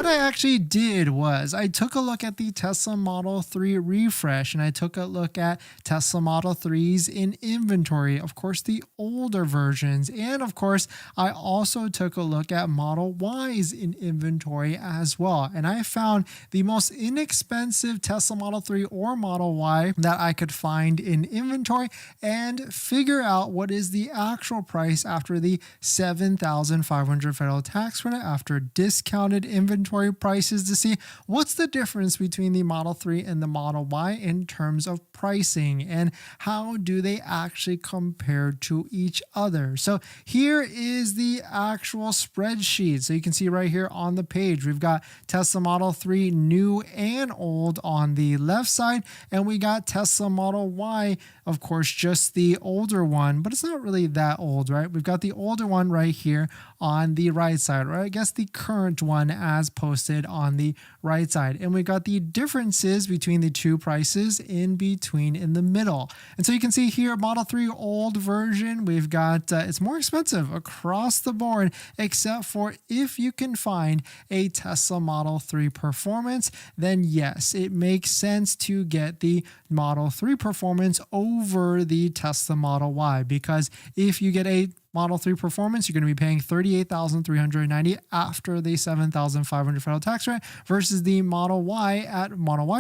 I actually did was I took a look at the Tesla Model 3 refresh, and I took a look at Tesla Model 3s in inventory, of course the older versions, and of course I also took a look at Model Ys in inventory as well. And I found the most inexpensive Tesla Model 3 or Model Y that I could find in inventory and figure out what is the actual price after the $7,500 federal tax credit, after discounted inventory prices, to see what's the difference between the Model 3 and the Model Y in terms of pricing and how do they actually compare to each other. So here is the actual spreadsheet. So you can see right here on the page, we've got Tesla Model 3 new and old on the left side, and we got Tesla Model Y, of course, just the older one, but it's not really that old, right? We've got the older one right here on the right side, or I guess the current one as posted on the right side. And we got the differences between the two prices in between in the middle. And so you can see here, Model 3 old version, we've got, it's more expensive across the board, except for if you can find a Tesla Model 3 Performance, then yes, it makes sense to get the Model 3 Performance over the Tesla Model Y, because if you get a Model 3 Performance, you're going to be paying $38,390 after the $7,500 federal tax rate versus the Model Y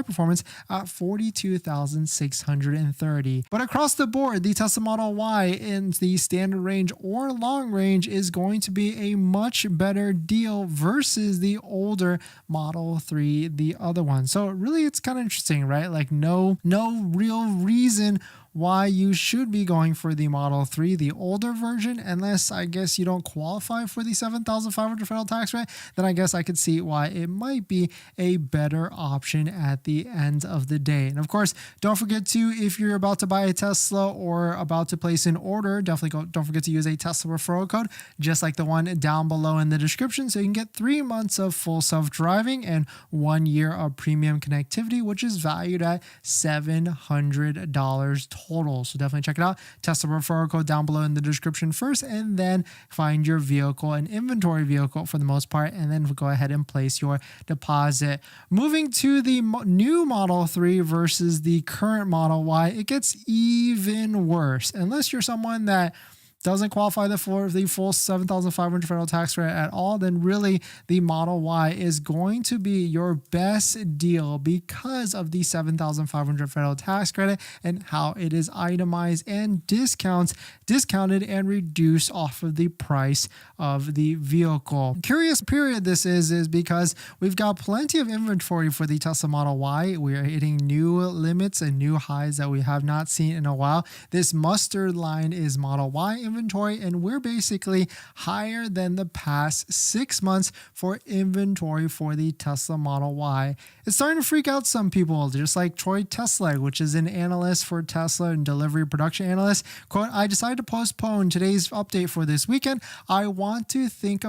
Performance at $42,630. But across the board, the Tesla Model Y in the standard range or long range is going to be a much better deal versus the older Model 3, the other one. So really, it's kind of interesting, right? Like no real reason why you should be going for the Model 3, the older version, unless I guess you don't qualify for the $7,500 federal tax rate, then I guess I could see why it might be a better option at the end of the day. And of course, don't forget to, if you're about to buy a Tesla or about to place an order, don't forget to use a Tesla referral code, just like the one down below in the description, so you can get 3 months of full self-driving and 1 year of premium connectivity, which is valued at $700 total. So definitely check it out. Tesla referral code down below in the description first, and then find your vehicle, an inventory vehicle for the most part, and then go ahead and place your deposit. Moving to the new Model 3 versus the current Model Y, it gets even worse. Unless you're someone that doesn't qualify for the full $7,500 federal tax rate at all, then really the Model Y is going to be your best deal because of the $7,500 federal tax credit and how it is itemized and discounted and reduced off of the price of the vehicle. Curious period this is because we've got plenty of inventory for the Tesla Model Y. We are hitting new limits and new highs that we have not seen in a while. This mustard line is Model Y inventory, and we're basically higher than the past 6 months for inventory for the Tesla Model Y. It's starting to freak out some people, just like Troy Tesla, which is an analyst for Tesla and delivery production analyst. Quote, "I decided to postpone today's update for this weekend. I want to think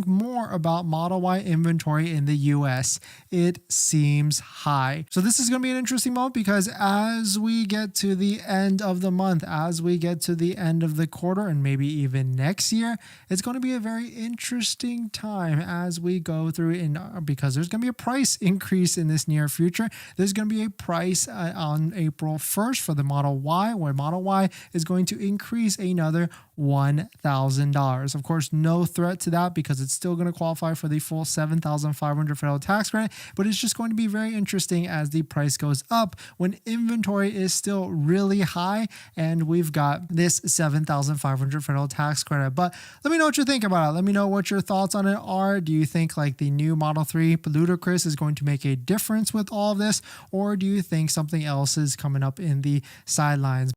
more about Model Y inventory in the US. It seems high." So this is going to be an interesting moment, because as we get to the end of the month, as we get to the end of the quarter, and maybe even next year, it's going to be a very interesting time as we go through, because there's going to be a price increase in this near future. There's going to be a price on April 1st for the Model Y, where Model Y is going to increase another $1,000. Of course, no threat to that, because it's still going to qualify for the full $7,500 federal tax credit, but it's just going to be very interesting as the price goes up when inventory is still really high and we've got this $7,500 federal tax credit. But let me know what you think about it. Let me know what your thoughts on it are. Do you think like the new Model 3 ludicrous is going to make a difference with all of this, or do you think something else is coming up in the sidelines?